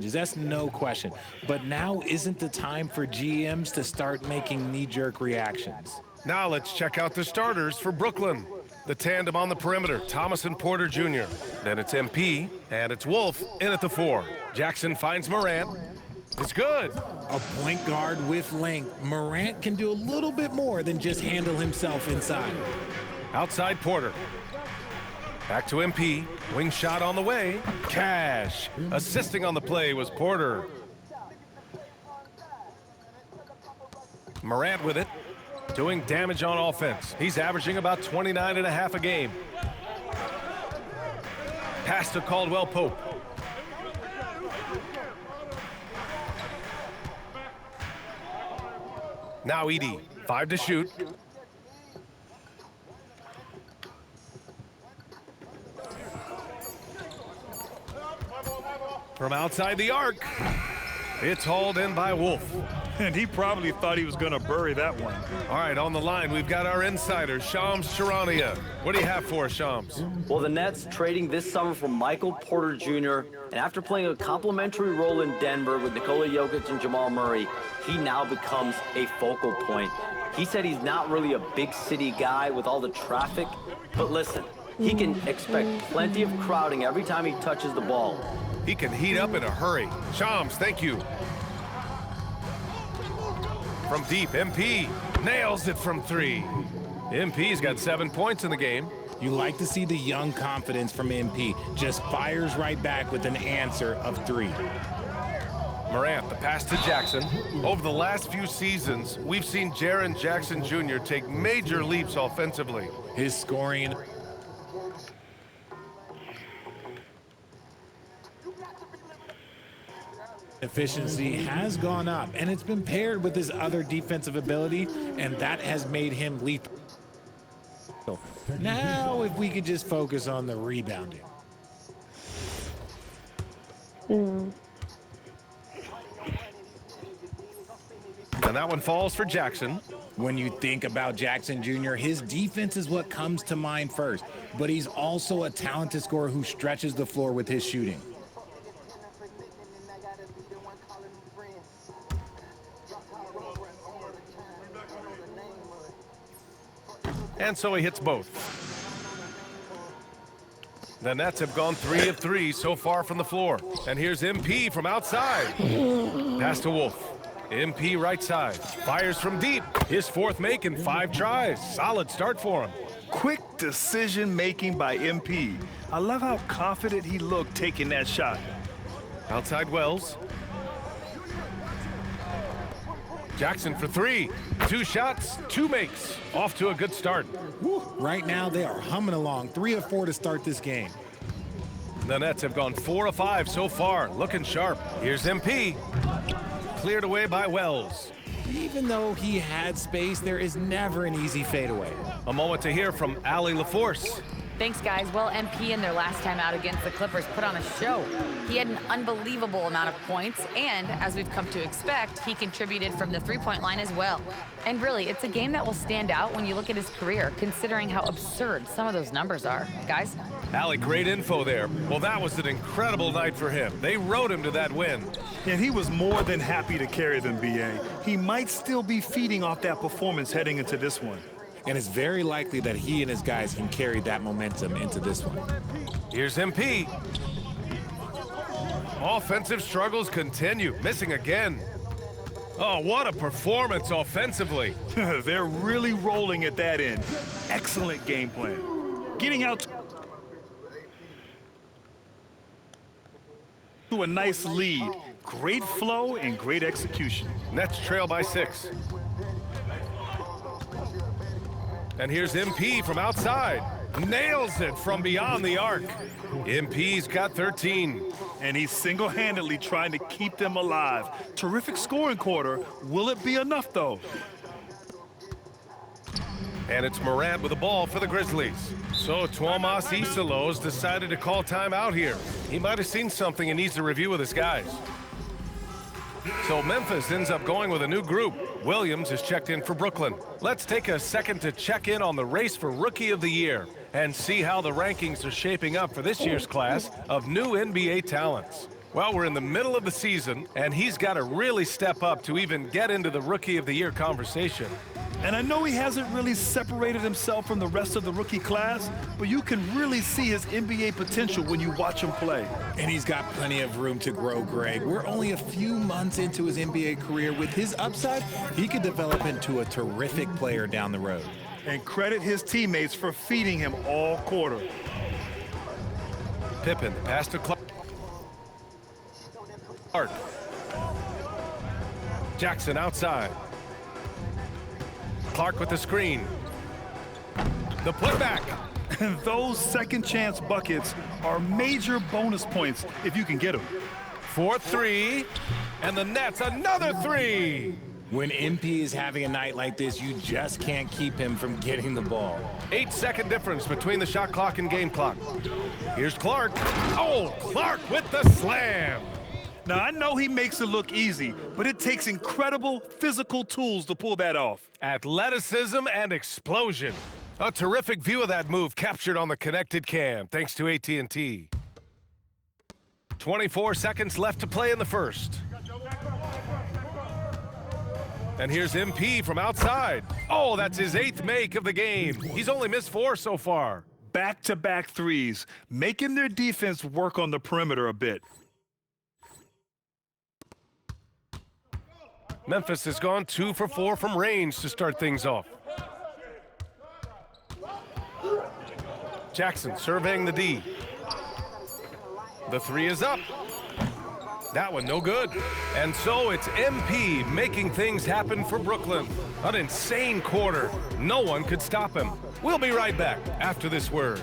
That's no question. But now isn't the time for GMs to start making knee-jerk reactions. Now let's check out the starters for Brooklyn. The tandem on the perimeter, Thomas and Porter Jr. Then it's MP, and it's Wolf in at the 4. Jackson finds Morant. It's good. A point guard with length. Morant can do a little bit more than just handle himself inside. Outside Porter. Back to MP. Wing shot on the way. Cash. Assisting on the play was Porter. Morant with it. Doing damage on offense. He's averaging about 29.5 a game. Pass to Caldwell Pope. Now Edey. 5 to shoot. From outside the arc. It's hauled in by Wolf. And he probably thought he was going to bury that one. All right, on the line, we've got our insider, Shams Charania. What do you have for us, Shams? Well, the Nets trading this summer for Michael Porter Jr., and after playing a complimentary role in Denver with Nikola Jokic and Jamal Murray, he now becomes a focal point. He said he's not really a big city guy with all the traffic, but listen, he can expect plenty of crowding every time he touches the ball. He can heat up in a hurry. Shams, thank you. From deep, MP nails it from 3. MP's got 7 points in the game. You like to see the young confidence from MP. Just fires right back with an answer of 3. Morant, the pass to Jackson. Over the last few seasons, we've seen Jaren Jackson Jr. take major leaps offensively. His scoring... efficiency has gone up, and it's been paired with his other defensive ability, and that has made him lethal. Now, if we could just focus on the rebounding. And that one falls for Jackson. When you think about Jackson Jr., his defense is what comes to mind first, but he's also a talented scorer who stretches the floor with his shooting. And so he hits both. The Nets have gone 3 of 3 so far from the floor. And here's MP from outside. Pass to Wolf. MP right side. Fires from deep. His 4th make in 5 tries. Solid start for him. Quick decision-making by MP. I love how confident he looked taking that shot. Outside Wells. Jackson for 3. 2 shots, 2 makes. Off to a good start. Woo. Right now, they are humming along. 3 of 4 to start this game. The Nets have gone 4 of 5 so far. Looking sharp. Here's MP. Cleared away by Wells. Even though he had space, there is never an easy fadeaway. A moment to hear from Allie LaForce. Thanks, guys. Well, MP in their last time out against the Clippers put on a show. He had an unbelievable amount of points, and as we've come to expect, he contributed from the three-point line as well. And really, it's a game that will stand out when you look at his career, considering how absurd some of those numbers are. Guys? Allie, great info there. Well, that was an incredible night for him. They rode him to that win. And he was more than happy to carry them, B.A. He might still be feeding off that performance heading into this one. And it's very likely that he and his guys can carry that momentum into this one. Here's MP. Offensive struggles continue. Missing again. Oh, what a performance offensively. They're really rolling at that end. Excellent game plan. Getting out to a nice lead. Great flow and great execution. Nets trail by 6. And here's MP from outside. Nails it from beyond the arc. MP's got 13. And he's single-handedly trying to keep them alive. Terrific scoring quarter. Will it be enough, though? And it's Morant with the ball for the Grizzlies. So Tuomas Isalos decided to call timeout here. He might have seen something and needs to review with his guys. So Memphis ends up going with a new group. Williams is checked in for Brooklyn. Let's take a second to check in on the race for Rookie of the Year and see how the rankings are shaping up for this year's class of new NBA talents. Well, we're in the middle of the season, and he's got to really step up to even get into the Rookie of the Year conversation. And I know he hasn't really separated himself from the rest of the rookie class, but you can really see his NBA potential when you watch him play. And he's got plenty of room to grow, Greg. We're only a few months into his NBA career. With his upside, he could develop into a terrific player down the road. And credit his teammates for feeding him all quarter. Pippen, pass to Clark. Jackson outside. Clark with the screen. The putback. And those second chance buckets are major bonus points if you can get them. 4-3, and the Nets another three. When MP is having a night like this, you just can't keep him from getting the ball. 8-second difference between the shot clock and game clock. Here's Clark. Oh, Clark with the slam. Now, I know he makes it look easy, but it takes incredible physical tools to pull that off. Athleticism and explosion. A terrific view of that move captured on the connected cam, thanks to AT&T. 24 seconds left to play in the first. And here's MP from outside. Oh, that's his 8th make of the game. He's only missed 4 so far. Back-to-back threes, making their defense work on the perimeter a bit. Memphis has gone 2 for 4 from range to start things off. Jackson surveying the D. The 3 is up. That one no good. And so it's MP making things happen for Brooklyn. An insane quarter. No one could stop him. We'll be right back after this word.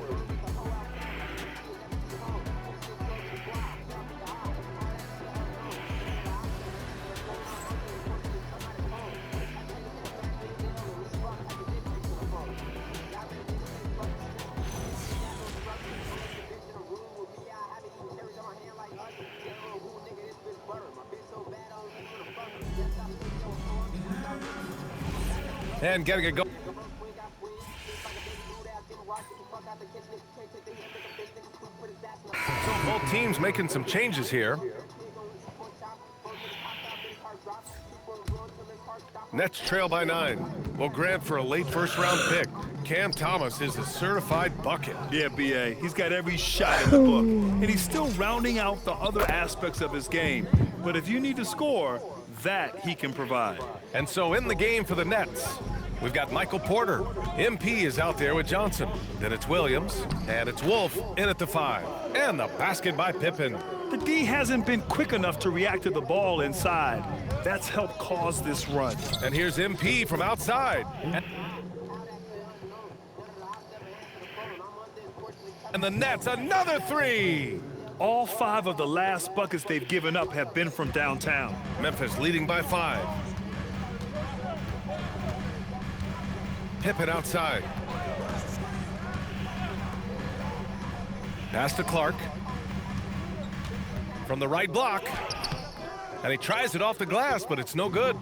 And getting a go. So both teams making some changes here. Nets trail by 9. Will grant for a late first-round pick. Cam Thomas is a certified bucket. Yeah, B.A., he's got every shot in the book, and he's still rounding out the other aspects of his game. But if you need to score, that he can provide. And so in the game for the Nets, we've got Michael Porter. MP is out there with Johnson. Then it's Williams, and it's Wolf in at the 5. And the basket by Pippen. The D hasn't been quick enough to react to the ball inside. That's helped cause this run. And here's MP from outside. And the Nets, another 3. All 5 of the last buckets they've given up have been from downtown. Memphis leading by 5. Pippen outside. Pass to Clark. From the right block. And he tries it off the glass, but it's no good.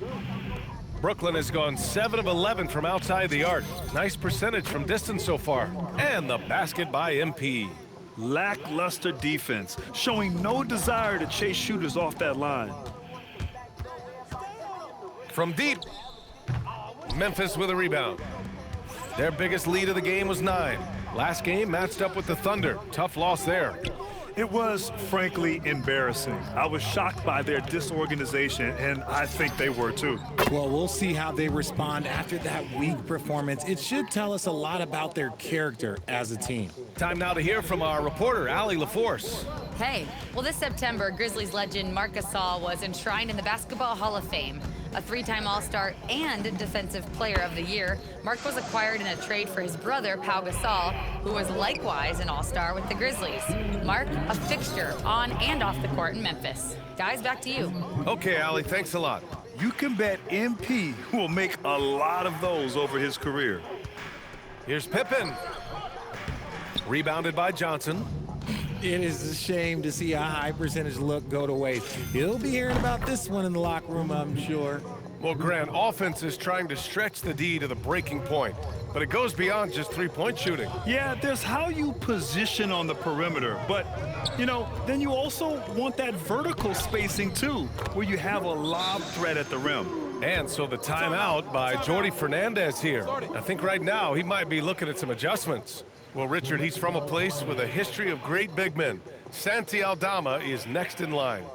Brooklyn has gone 7 of 11 from outside the arc. Nice percentage from distance so far. And the basket by MP. Lackluster defense, showing no desire to chase shooters off that line. From deep, Memphis with a rebound. Their biggest lead of the game was 9. Last game matched up with the Thunder. Tough loss there. It was, frankly, embarrassing. I was shocked by their disorganization, and I think they were too. Well, we'll see how they respond after that weak performance. It should tell us a lot about their character as a team. Time now to hear from our reporter, Allie LaForce. Hey, well, this September, Grizzlies legend Marc Gasol was enshrined in the Basketball Hall of Fame. A 3-time All-Star and Defensive Player of the Year, Marc was acquired in a trade for his brother, Pau Gasol, who was likewise an All-Star with the Grizzlies. Marc, a fixture on and off the court in Memphis. Guys, back to you. Okay, Allie, thanks a lot. You can bet MP will make a lot of those over his career. Here's Pippen. Rebounded by Johnson. It is a shame to see a high percentage look go to waste. He'll be hearing about this one in the locker room, I'm sure. Well, Grant, offense is trying to stretch the D to the breaking point, but it goes beyond just three-point shooting. Yeah, there's how you position on the perimeter, but, you know, then you also want that vertical spacing too, where you have a lob threat at the rim. And so the timeout by Jordi Fernandez here. I think right now he might be looking at some adjustments. Well, Richard, he's from a place with a history of great big men. Santi Aldama is next in line.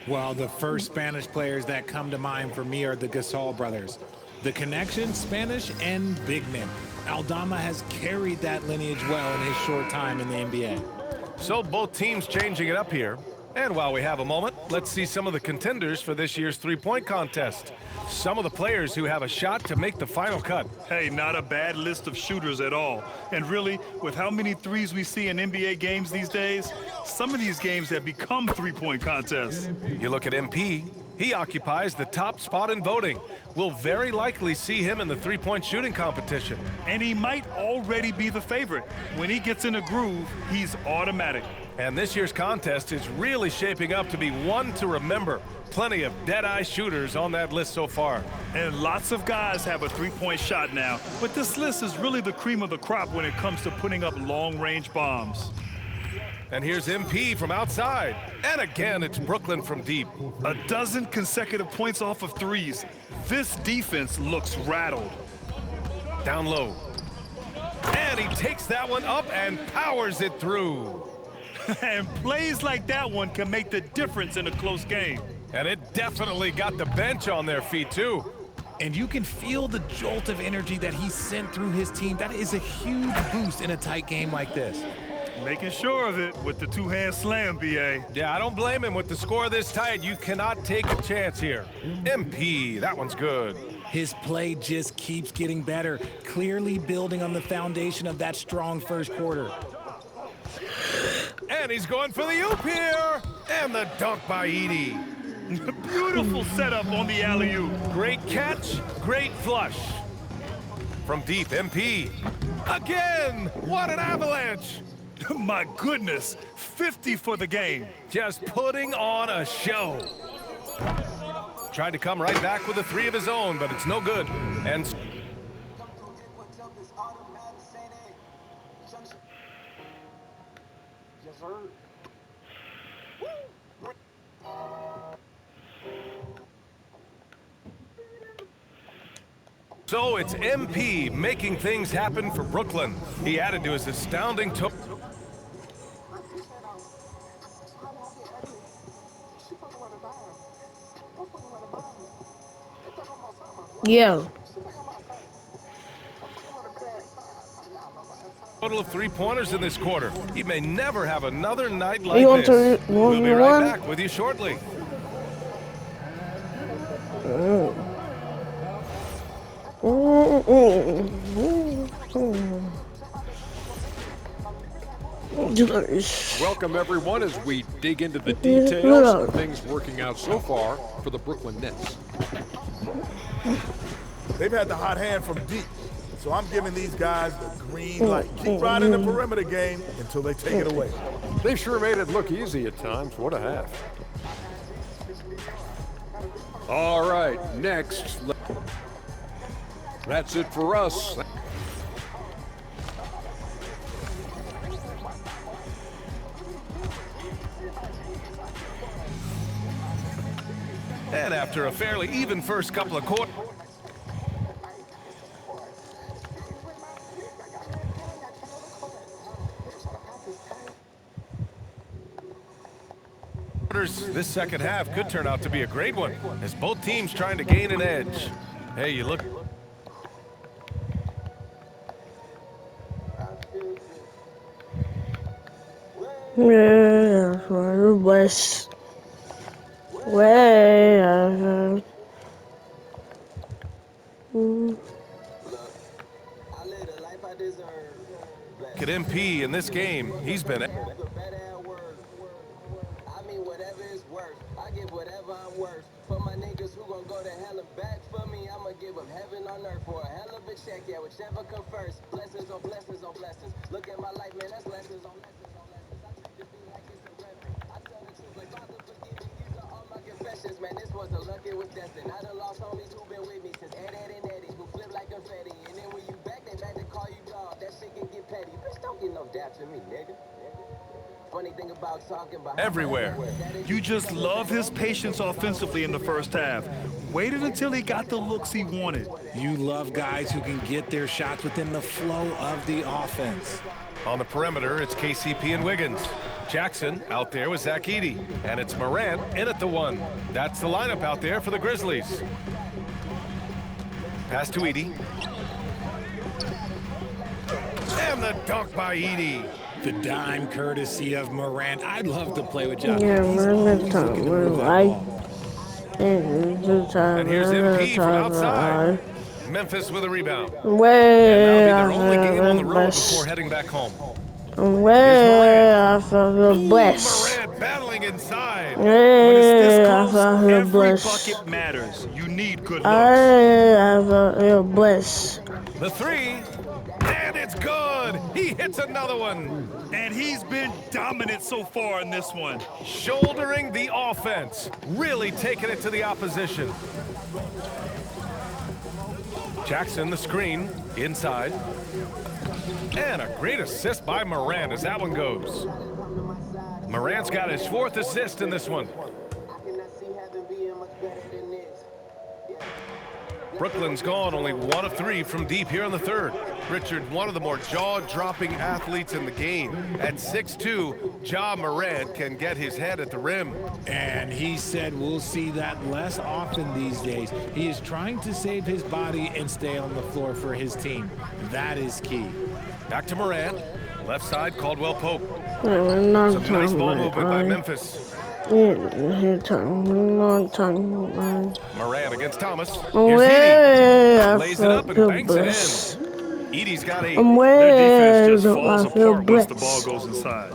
Well, the first Spanish players that come to mind for me are the Gasol brothers. The connection, Spanish and big men. Aldama has carried that lineage well in his short time in the NBA. So both teams changing it up here. And while we have a moment, let's see some of the contenders for this year's three-point contest. Some of the players who have a shot to make the final cut. Hey, not a bad list of shooters at all. And really, with how many threes we see in NBA games these days, some of these games have become three-point contests. You look at MP, he occupies the top spot in voting. We'll very likely see him in the three-point shooting competition. And he might already be the favorite. When he gets in a groove, he's automatic. And this year's contest is really shaping up to be one to remember. Plenty of dead-eye shooters on that list so far. And lots of guys have a three-point shot now, but this list is really the cream of the crop when it comes to putting up long-range bombs. And here's MP from outside. And again, it's Brooklyn from deep. A dozen consecutive points off of threes. This defense looks rattled. Down low. And he takes that one up and powers it through. And plays like that one can make the difference in a close game. And it definitely got the bench on their feet, too. And you can feel the jolt of energy that he sent through his team. That is a huge boost in a tight game like this. Making sure of it with the two-hand slam, B.A. Yeah, I don't blame him. With the score this tight, you cannot take a chance here. MP, that one's good. His play just keeps getting better, clearly building on the foundation of that strong first quarter. And he's going for the oop here. And the dunk by Edie. Beautiful setup on the alley-oop. Great catch, great flush. From deep, MP. Again, what an avalanche. My goodness, 50 for the game. Just putting on a show. Tried to come right back with a three of his own, but it's no good. And so it's MP making things happen for Brooklyn. He added to his astounding total. Yo. Total of three-pointers in this quarter. He may never have another night like You want this. to We'll be right one? back with you shortly. Welcome, everyone, as we dig into the details of things working out so far for the Brooklyn Nets. They've had the hot hand from deep, so I'm giving these guys the green light. Keep riding the perimeter game until they take it away. They sure made it look easy at times. What a half. All right, next. That's it for us. And after a fairly even first couple of quarters, this second half could turn out to be a great one, as both teams trying to gain an edge. Hey, you look. Yeah, West. Where? Look at MP in this game. He's been. For my niggas who gon' go to hell and back for me, I'ma give them heaven on earth for a hell of a check, yeah, whichever come first. Blessings on blessings on blessings. Look at my life, man, that's lessons on lessons on lessons. I treat the beat like it's a reverend. I tell the truth like Father, forgive me. These are all my confessions, man. This was a lucky was destined. I done lost homies who been with me since Ed and Eddie, who flip like confetti. And then when you back, they back to call you dog. That shit can get petty. Bitch, don't get no dap to me, nigga. Funny thing about talking about Everywhere. You just love his patience offensively in the first half. Waited until he got the looks he wanted. You love guys who can get their shots within the flow of the offense. On the perimeter, it's KCP and Wiggins. Jackson out there with Zach Edey. And it's Morant in at the 1. That's the lineup out there for the Grizzlies. Pass to Edey. And the dunk by Edey. The dime courtesy of Morant. I'd love to play with John. Yeah, He's always looking to move that ball. And here's MP from outside. Memphis with a rebound. And Way that'll be their only game on the road before heading back home. Here's Morant. blessed. Morant battling inside. When it's this close, I feel every blessed. bucket matters. You need good looks. I feel blessed. The 3. And it's good. He hits another one. And he's been dominant so far in this one. Shouldering the offense. Really taking it to the opposition. Jackson, the screen, inside. And a great assist by Morant as that one goes. Morant's got his 4th assist in this one. Brooklyn's gone only 1 of 3 from deep here in the 3rd. Richard, one of the more jaw-dropping athletes in the game. At 6'2", Ja Morant can get his head at the rim. And he said we'll see that less often these days. He is trying to save his body and stay on the floor for his team. That is key. Back to Morant. Left side, Caldwell Pope. Some Some nice ball movement by Memphis. Morant against Thomas. Here's Edey. Lays it up and banks it in. Edey's got 8. Their defense just falls apart once the ball goes inside.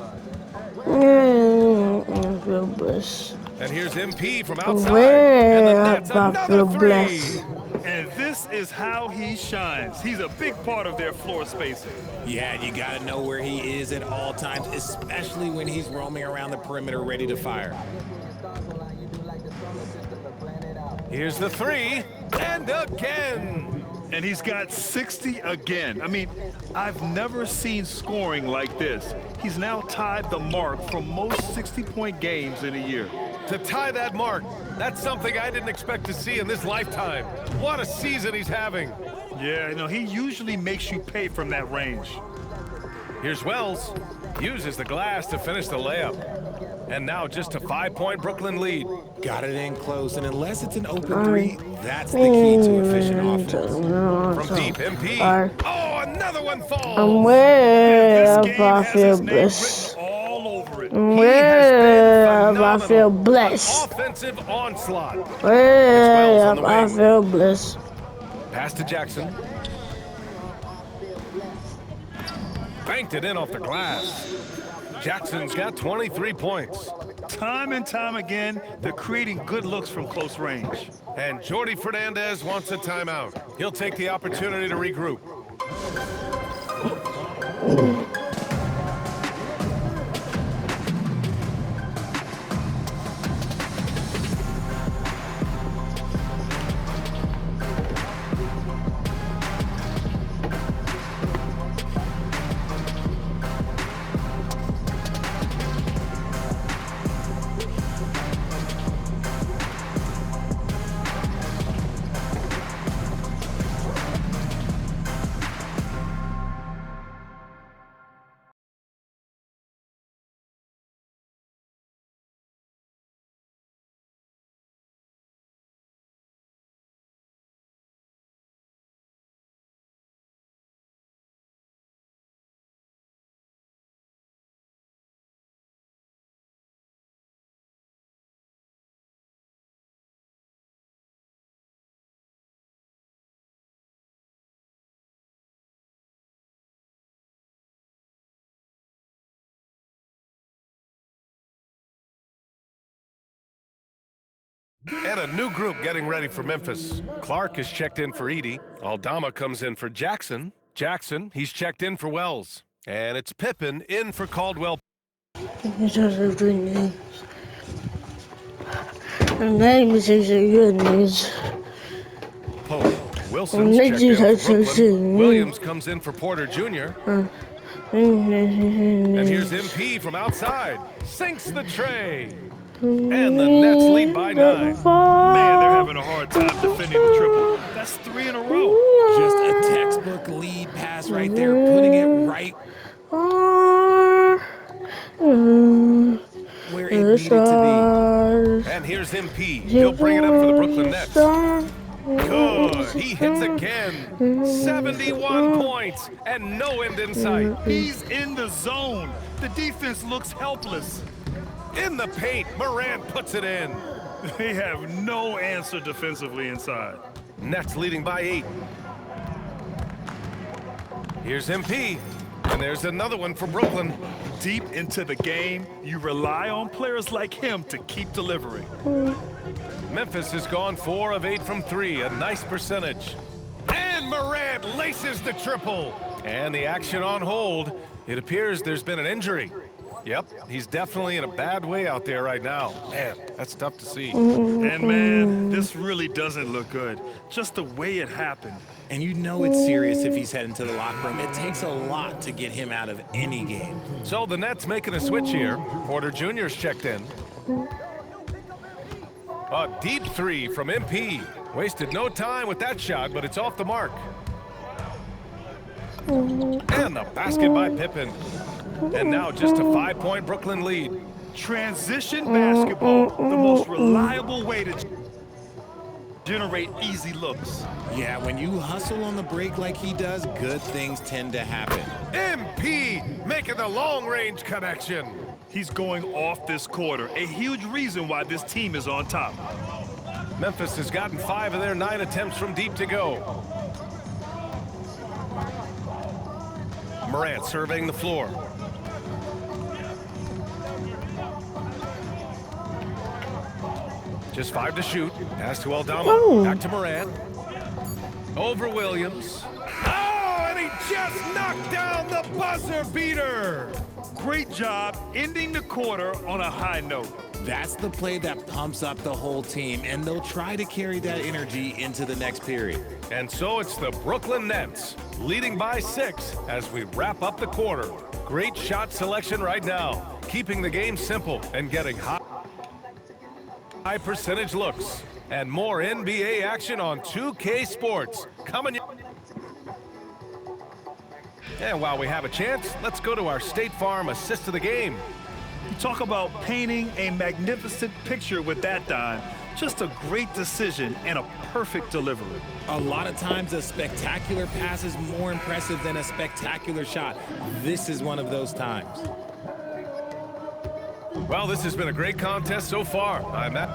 I feel blessed. And here's MP from outside. And then that's another 3. And this is how he shines. He's a big part of their floor spacing. Yeah, and you got to know where he is at all times, especially when he's roaming around the perimeter ready to fire. Here's the 3. And again. And he's got 60 again. I mean, I've never seen scoring like this. He's now tied the mark for most 60-point games in a year. To tie that mark, that's something I didn't expect to see in this lifetime. What a season he's having. Yeah, he usually makes you pay from that range. Here's Wells. Uses the glass to finish the layup. And now just a 5-point Brooklyn lead. Got it in close, and unless it's an open 3, that's the key to efficient offense. From deep, MP. Oh, another one falls. I'm way This up, game I has feel his name blessed. written all over it. Way up, I feel Phenomenal. blessed. Offensive onslaught. Way on up, the I wing. feel blessed. Pass to Jackson. Banked it in off the glass. Jackson's got 23 points. Time and time again, they're creating good looks from close range. And Jordi Fernandez wants a timeout. He'll take the opportunity to regroup. And a new group getting ready for Memphis. Clark is checked in for Edey. Aldama comes in for Jackson. Jackson, he's checked in for Wells. And it's Pippen in for Caldwell. name is goodness. Wilson's checked in for Brooklyn. Williams comes in for Porter Jr. And here's MP from outside. Sinks the tray. And the Nets lead by 9. Man, they're having a hard time defending the triple. That's 3 in a row. Just a textbook lead pass right there, putting it right where it needed to And here's MP. He'll bring it up for the Brooklyn Nets. Good. He hits again. 71 points and no end in sight. He's in the zone. The defense looks helpless. In the paint, Morant puts it in. They have no answer defensively inside. Nets leading by 8. Here's MP. And there's another one for Brooklyn. Deep into the game, you rely on players like him to keep delivering. Memphis has gone 4 of 8 from 3, a nice percentage. And Morant laces the triple. And the action on hold. It appears there's been an injury. Yep, he's definitely in a bad way out there right now. Man, that's tough to see. And man, this really doesn't look good. Just the way it happened. And you know it's serious if he's heading to the locker room. It takes a lot to get him out of any game. So the Nets making a switch here. Porter Jr.'s checked in. A deep 3 from MP. Wasted no time with that shot, but it's off the mark. And the basket by Pippen. And now just a 5-point Brooklyn lead. Transition basketball, the most reliable way to generate easy looks. Yeah, when you hustle on the break like he does, good things tend to happen. MP making the long-range connection. He's going off this quarter, a huge reason why this team is on top. Memphis has gotten 5 of their 9 attempts from deep to go. Morant surveying the floor. Just 5 to shoot. Pass to Aldama. Back to Morant. Over Williams. Oh, and he just knocked down the buzzer beater. Great job ending the quarter on a high note. That's the play that pumps up the whole team, and they'll try to carry that energy into the next period. And so it's the Brooklyn Nets leading by 6 as we wrap up the quarter. Great shot selection right now, keeping the game simple and getting high percentage looks. And more NBA action on 2K Sports coming. And while we have a chance, let's go to our State Farm assist of the game. You talk about painting a magnificent picture with that dime. Just a great decision and a perfect delivery. A lot of times a spectacular pass is more impressive than a spectacular shot. This is one of those times. Well, this has been a great contest so far. I'm Matt.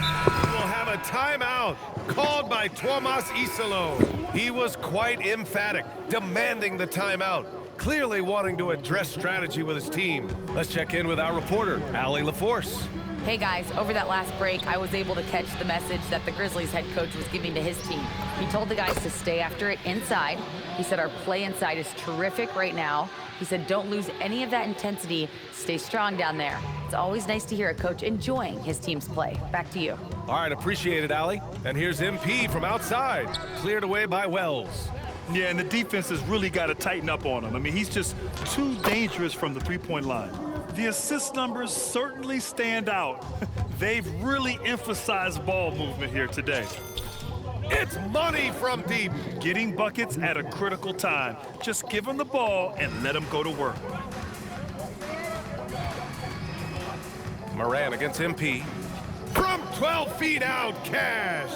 We'll have a timeout called by Tomas Isalo. He was quite emphatic, demanding the timeout, clearly wanting to address strategy with his team. Let's check in with our reporter, Allie LaForce. Hey guys, over that last break, I was able to catch the message that the Grizzlies head coach was giving to his team. He told the guys to stay after it inside. He said our play inside is terrific right now. He said don't lose any of that intensity. Stay strong down there. It's always nice to hear a coach enjoying his team's play. Back to you. All right, appreciate it, Allie. And here's MP from outside, cleared away by Wells. Yeah, and the defense has really got to tighten up on him. I mean, he's just too dangerous from the three-point line. The assist numbers certainly stand out. They've really emphasized ball movement here today. It's money from deep. Getting buckets at a critical time. Just give him the ball and let him go to work. Moran against MP. From 12 feet out, Cash.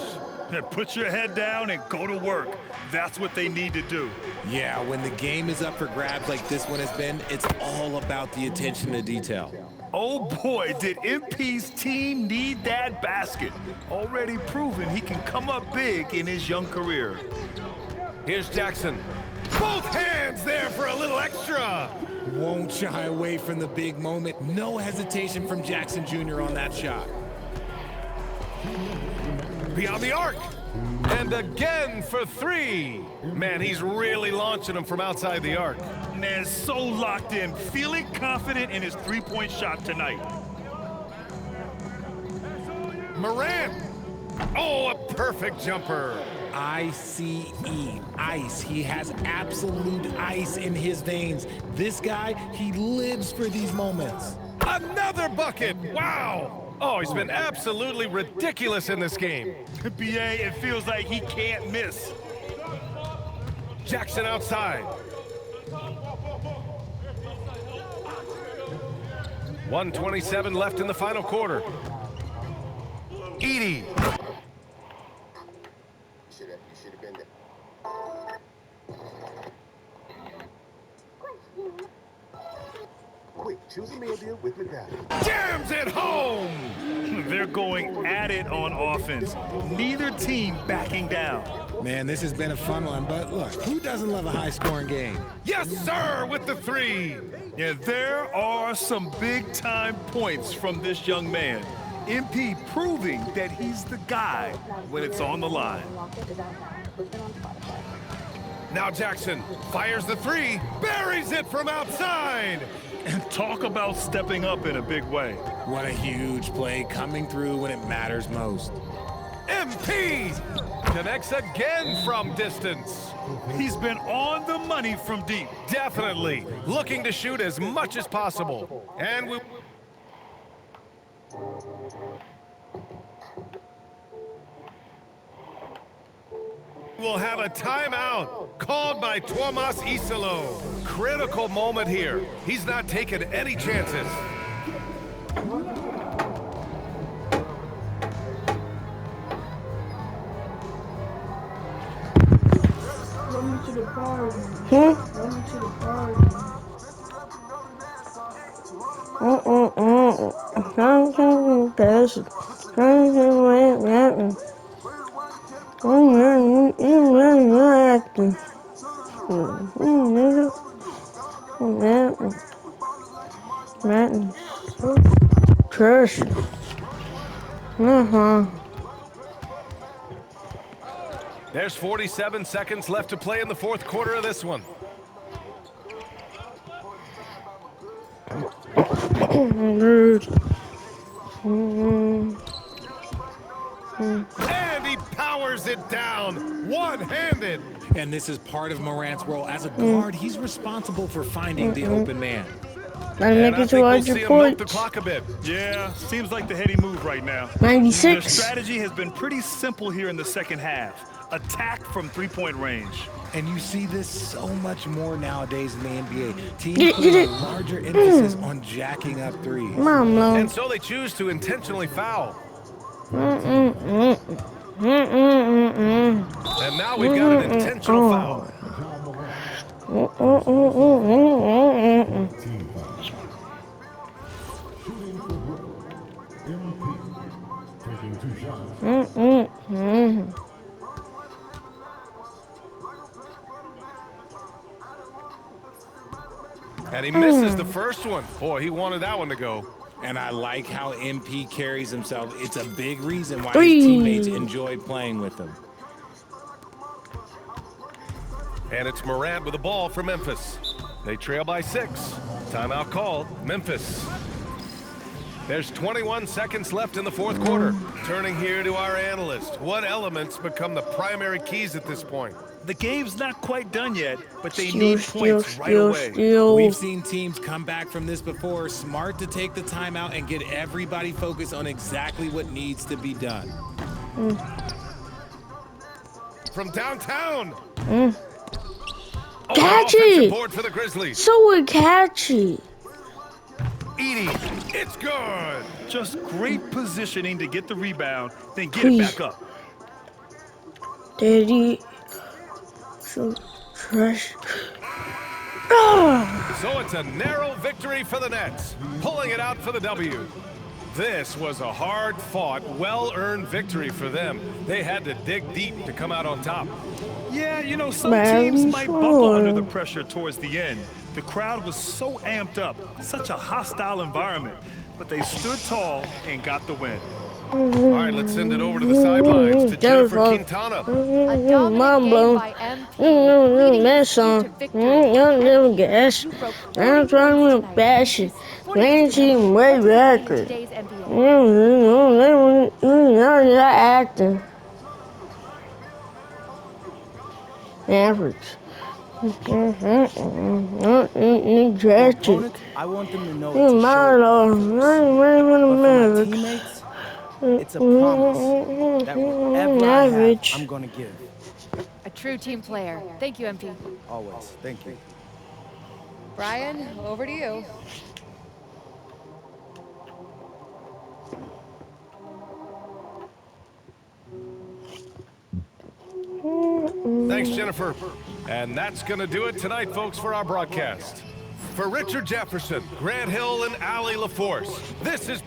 Put your head down and go to work. That's what they need to do. Yeah, when the game is up for grabs like this one has been, it's all about the attention to detail. Oh boy, did MP's team need that basket. Already proven he can come up big in his young career. Here's Jackson. Both hands there for a little extra. Won't shy away from the big moment. No hesitation from Jackson Jr. on that shot. Beyond the arc. And again for 3. Man, he's really launching them from outside the arc. Man, so locked in, feeling confident in his three-point shot tonight. Morant. Oh, a perfect jumper. ICE, ice. He has absolute ice in his veins. This guy, he lives for these moments. Another bucket. Wow. Oh, he's been absolutely ridiculous in this game. BA, it feels like he can't miss. Jaxson outside. 1:27 left in the final quarter. Edie. You should have been there. Quick, choose a meal deal with McDonald's. Jams it home. They're going at it on offense. Neither team backing down. Man, this has been a fun one, but look, who doesn't love a high-scoring game? Yes, sir, with the three. Yeah, there are some big-time points from this young man. MP proving that he's the guy when it's on the line. Now Jaxson fires the three, buries it from outside. And talk about stepping up in a big way. What a huge play coming through when it matters most. MP connects again from distance. He's been on the money from deep. Definitely looking to shoot as much as possible. And we'll have a timeout called by Tuomas Isalo. Critical moment here. He's not taking any chances. Trash. There's 47 seconds left to play in the fourth quarter of this one. And he powers it down, one-handed. And this is part of Morant's role. As a guard, he's responsible for finding the open man. Gotta make it towards your milk the points. clock a bit. Yeah, seems like the heady move right now. 96. Their strategy has been pretty simple here in the second half. Attack from three-point range. And you see this so much more nowadays in the NBA. Teams Get put a it. larger emphasis on jacking up threes. Mom, Lo. And so they choose to intentionally foul. Mm-mm-mm. And now we've got an intentional foul. And he misses the first one. Boy, he wanted that one to go. And I like how MP carries himself. It's a big reason why Three. his teammates enjoy playing with him. And it's Morant with the ball for Memphis. They trail by 6. Timeout called, Memphis. There's 21 seconds left in the fourth quarter. Turning here to our analyst. What elements become the primary keys at this point? The game's not quite done yet, but they need points right away. We've seen teams come back from this before. Smart to take the timeout and get everybody focused on exactly what needs to be done. From downtown. Catchy. Board for the Grizzlies. So catchy. Edie, it's good. Just great positioning to get the rebound, then get it back up. Daddy. So trash. So it's a narrow victory for the Nets, pulling it out for the W. This was a hard-fought, well-earned victory for them. They had to dig deep to come out on top. Yeah, you know, some teams might buckle under the pressure towards the end. The crowd was so amped up, such a hostile environment, but they stood tall and got the win. All right, let's send it over to the sidelines to Jennifer Quintana. A dominant game Mambo. by MP, leading his team to victory. Gas. You broke 40 I'm trying points to tonight, bash which it. is 40 just Fancy about. way What does it mean in record. today's NBA? Acting. Average. Opponents, I want them to know it's a show first. But for my teammates, it's a promise that whatever I have, Average. I'm gonna give. A true team player. Thank you, MP. Always. Thank you. Brian, over to you. Thanks, Jennifer. And that's going to do it tonight, folks, for our broadcast. For Richard Jefferson, Grant Hill, and Allie LaForce, this is...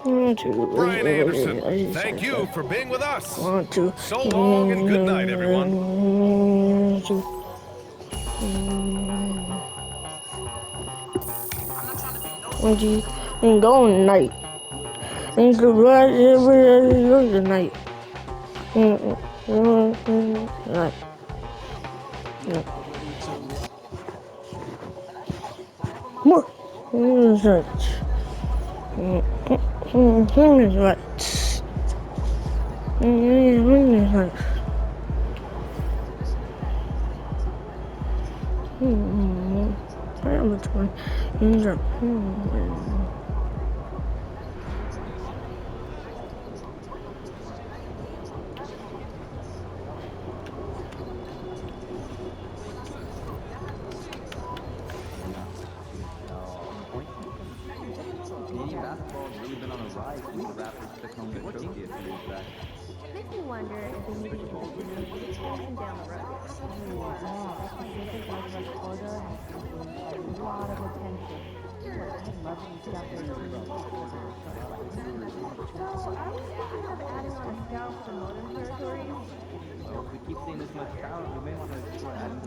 Brian Anderson, thank you for being with us. So long and good night, everyone. And go night. And the rest of the night. Night. More. Right. Canadian basketball has really been on a rise since the Raptors took home their trophy a few years back. Makes me wonder if they maybe get the and down the road. This is like West Florida has a lot of attention. I'd love to see out there. So are we thinking of adding on a scout for the northern territories? Well, if we keep seeing this much talent, we may want to explore adding